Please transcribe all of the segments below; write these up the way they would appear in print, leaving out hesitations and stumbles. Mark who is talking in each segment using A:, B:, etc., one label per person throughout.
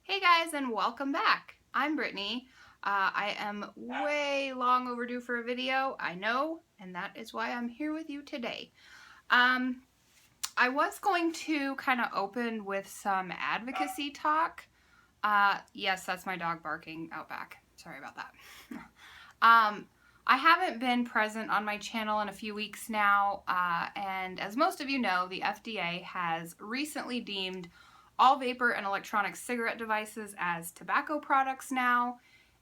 A: Hey guys, and welcome back. I'm Brittany. I am way long overdue for a video, I know, and that is why I'm here with you today. I was going to kind of open with some advocacy talk. Yes, that's my dog barking out back. Sorry about that. I haven't been present on my channel in a few weeks now, and as most of you know, the FDA has recently deemed all vapor and electronic cigarette devices as tobacco products now,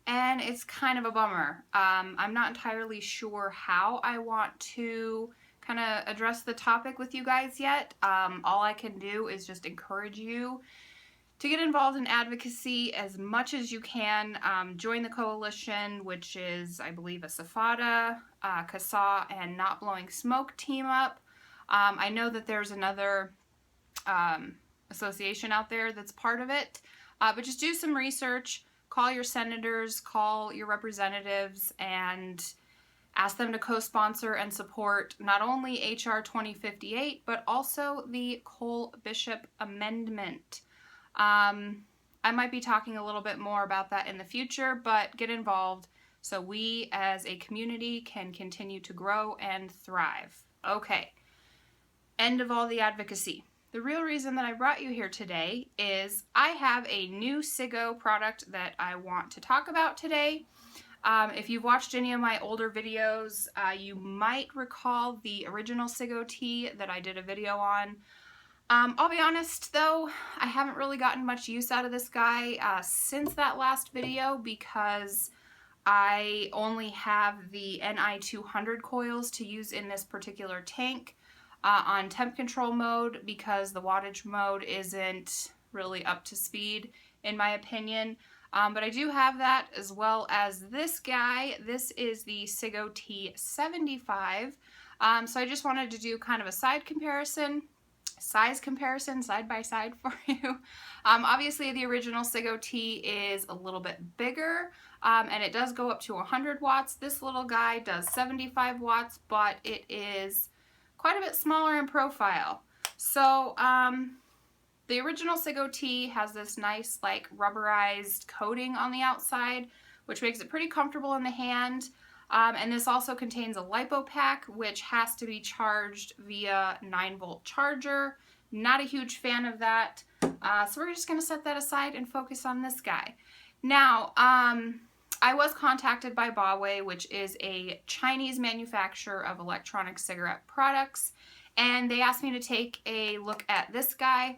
A: and it's kind of a bummer. I'm not entirely sure how I want to kind of address the topic with you guys yet. All I can do is just encourage you to get involved in advocacy as much as you can. Join the coalition, which is, I believe, a SFATA, CASA, and Not Blowing Smoke team up. I know that there's another association out there that's part of it, but just do some research, call your senators, call your representatives, and ask them to co-sponsor and support not only H.R. 2058, but also the Cole-Bishop Amendment. I might be talking a little bit more about that in the future, but get involved so we as a community can continue to grow and thrive. Okay, end of all the advocacy. The real reason that I brought you here today is I have a new Ciggo product that I want to talk about today. If you've watched any of my older videos, you might recall the original Ciggo-T that I did a video on. I'll be honest though, I haven't really gotten much use out of this guy since that last video because I only have the NI 200 coils to use in this particular tank on temp control mode because the wattage mode isn't really up to speed in my opinion. But I do have that as well as this guy. This is the Ciggo-T 75. So I just wanted to do kind of a size comparison side by side for you. Obviously the original Ciggo-T is a little bit bigger and it does go up to 100 watts. This little guy does 75 watts, but it is quite a bit smaller in profile. So the original Ciggo-T has this nice like rubberized coating on the outside, which makes it pretty comfortable in the hand. And this also contains a lipo pack, which has to be charged via 9-volt charger. Not a huge fan of that. So we're just going to set that aside and focus on this guy. Now, I was contacted by Huawei, which is a Chinese manufacturer of electronic cigarette products, and they asked me to take a look at this guy.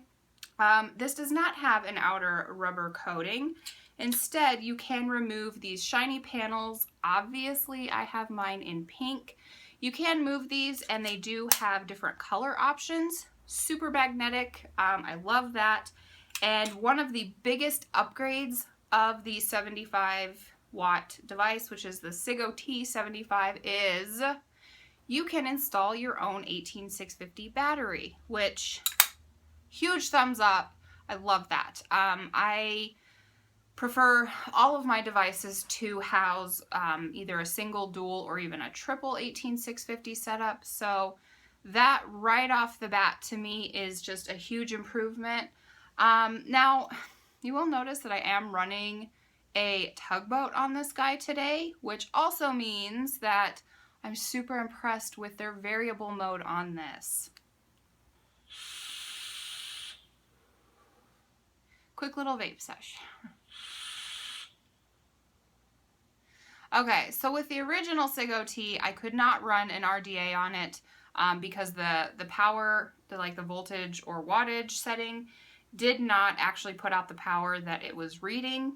A: This does not have an outer rubber coating. Instead, you can remove these shiny panels. Obviously, I have mine in pink. You can move these, and they do have different color options. Super magnetic. I love that. And one of the biggest upgrades of the 75-watt device, which is the Ciggo-T 75, is you can install your own 18650 battery, which, huge thumbs up. I love that. I prefer all of my devices to house either a single, dual, or even a triple 18650 setup. So that right off the bat to me is just a huge improvement. Now, you will notice that I am running a tugboat on this guy today, which also means that I'm super impressed with their variable mode on this. Quick little vape sesh. Okay, so with the original Ciggo-T, I could not run an RDA on it because the power, the voltage or wattage setting did not actually put out the power that it was reading.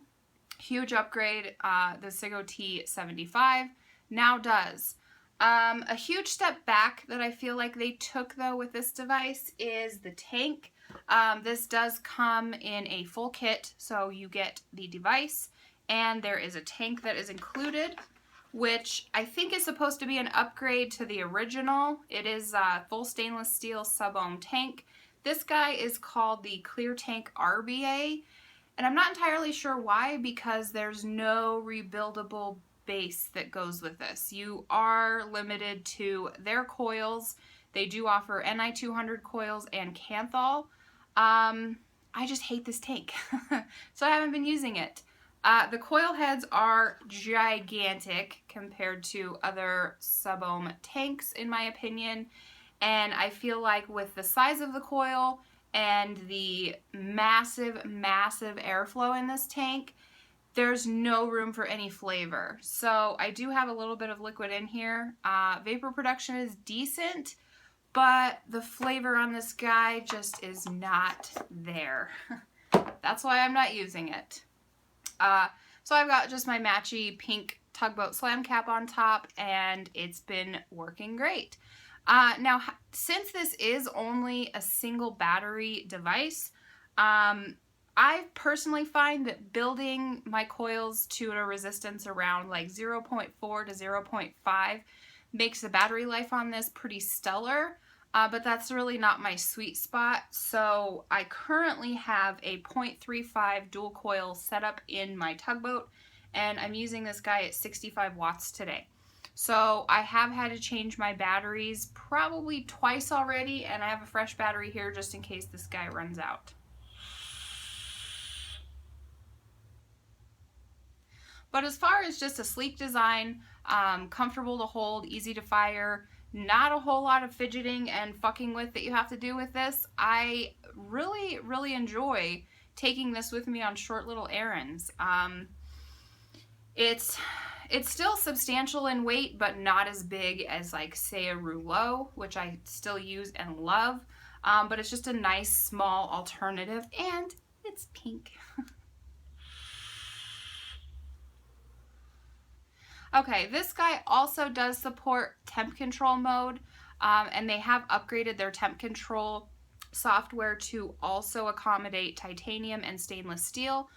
A: Huge upgrade. The Ciggo-T 75 now does. A huge step back that I feel like they took though with this device is the tank. This does come in a full kit, so you get the device and there is a tank that is included, which I think is supposed to be an upgrade to the original. It is a full stainless steel sub-ohm tank. This guy is called the Clear Tank RBA, and I'm not entirely sure why, because there's no rebuildable base that goes with this. You are limited to their coils. They do offer NI 200 coils and Canthal. I just hate this tank. So I haven't been using it. The coil heads are gigantic compared to other sub-ohm tanks, in my opinion. And I feel like with the size of the coil and the massive, massive airflow in this tank, there's no room for any flavor. So I do have a little bit of liquid in here. Vapor production is decent, but the flavor on this guy just is not there. That's why I'm not using it. So I've got just my matchy pink tugboat slam cap on top, and it's been working great. Now, since this is only a single battery device, I personally find that building my coils to a resistance around like 0.4 to 0.5 makes the battery life on this pretty stellar, but that's really not my sweet spot. So I currently have a 0.35 dual coil setup in my tugboat, and I'm using this guy at 65 watts today. So I have had to change my batteries probably twice already, and I have a fresh battery here just in case this guy runs out. But as far as just a sleek design, comfortable to hold, easy to fire, not a whole lot of fidgeting and fucking with that you have to do with this, I really, really enjoy taking this with me on short little errands. It's still substantial in weight, but not as big as, like, say, a rouleau, which I still use and love. But it's just a nice, small alternative, and it's pink. Okay, this guy also does support temp control mode, and they have upgraded their temp control software to also accommodate titanium and stainless steel,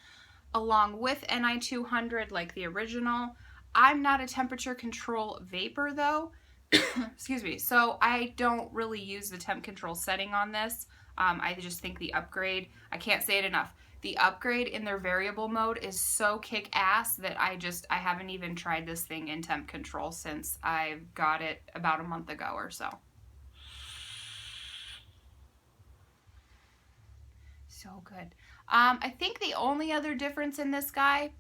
A: along with Ni200 like the original. I'm not a temperature control vapor though, excuse me, so I don't really use the temp control setting on this. I just think the upgrade, I can't say it enough, the upgrade in their variable mode is so kick-ass that I haven't even tried this thing in temp control since I got it about a month ago or so. So good. I think the only other difference in this guy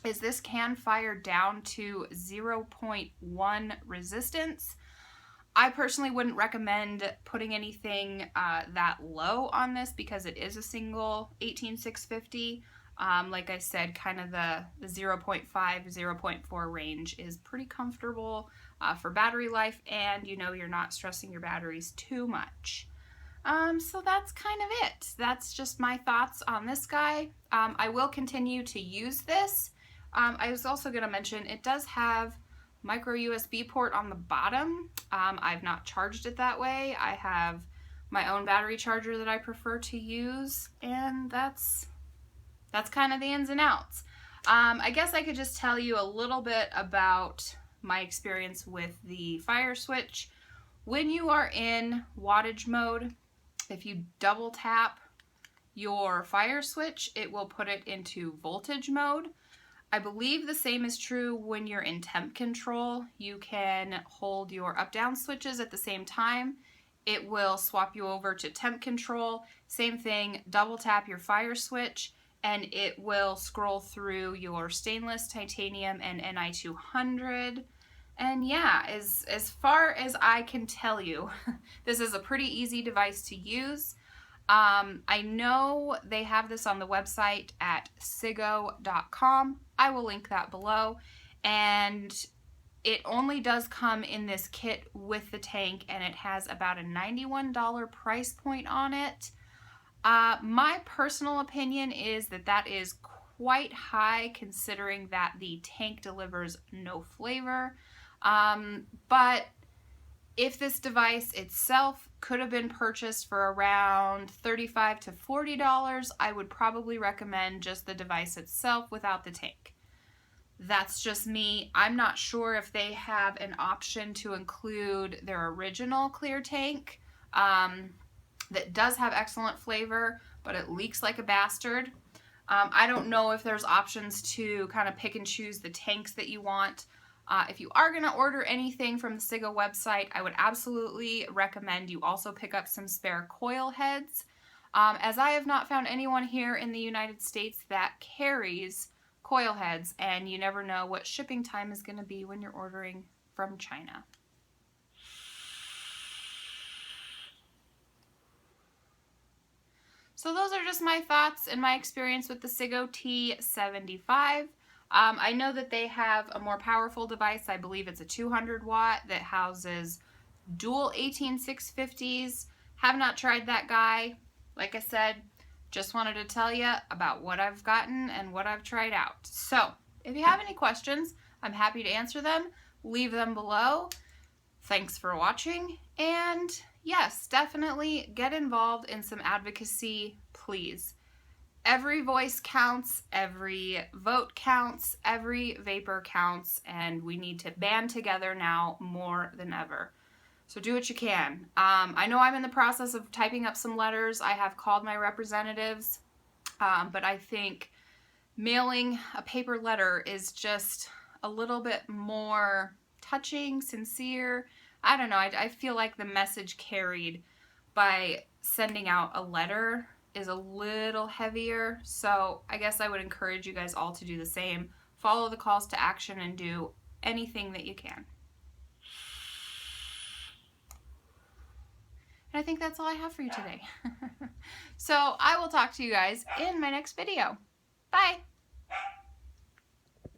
A: is this can fire down to 0.1 resistance. I personally wouldn't recommend putting anything that low on this because it is a single 18650. Like I said, kind of the 0.5, 0.4 range is pretty comfortable for battery life, and you know you're not stressing your batteries too much. So that's kind of it. That's just my thoughts on this guy. I will continue to use this. I was also going to mention it does have micro USB port on the bottom. I've not charged it that way. I have my own battery charger that I prefer to use, and that's kind of the ins and outs. I guess I could just tell you a little bit about my experience with the fire switch. When you are in wattage mode, if you double tap your fire switch, it will put it into voltage mode. I believe the same is true when you're in temp control. You can hold your up-down switches at the same time. It will swap you over to temp control. Same thing, double tap your fire switch and it will scroll through your stainless, titanium, and Ni200. And yeah, as far as I can tell you, this is a pretty easy device to use. I know they have this on the website at Ciggo.com. I will link that below. And it only does come in this kit with the tank, and it has about a $91 price point on it. My personal opinion is that is quite high considering that the tank delivers no flavor. But if this device itself could have been purchased for around $35 to $40, I would probably recommend just the device itself without the tank. That's just me. I'm not sure if they have an option to include their original clear tank that does have excellent flavor, but it leaks like a bastard. I don't know if there's options to kind of pick and choose the tanks that you want. If you are going to order anything from the Ciggo website, I would absolutely recommend you also pick up some spare coil heads. as I have not found anyone here in the United States that carries coil heads, and you never know what shipping time is going to be when you're ordering from China. So those are just my thoughts and my experience with the Ciggo-T 75. I know that they have a more powerful device. I believe it's a 200 watt that houses dual 18650s. Have not tried that guy. Like I said, just wanted to tell you about what I've gotten and what I've tried out. So if you have any questions, I'm happy to answer them. Leave them below. Thanks for watching, and yes, definitely get involved in some advocacy, please. Every voice counts, every vote counts, every vapor counts, and we need to band together now more than ever. So do what you can. I know I'm in the process of typing up some letters. I have called my representatives, but I think mailing a paper letter is just a little bit more touching, sincere. I don't know. I feel like the message carried by sending out a letter is a little heavier. So I guess I would encourage you guys all to do the same. Follow the calls to action and do anything that you can. And I think that's all I have for you today. So I will talk to you guys in my next video. Bye.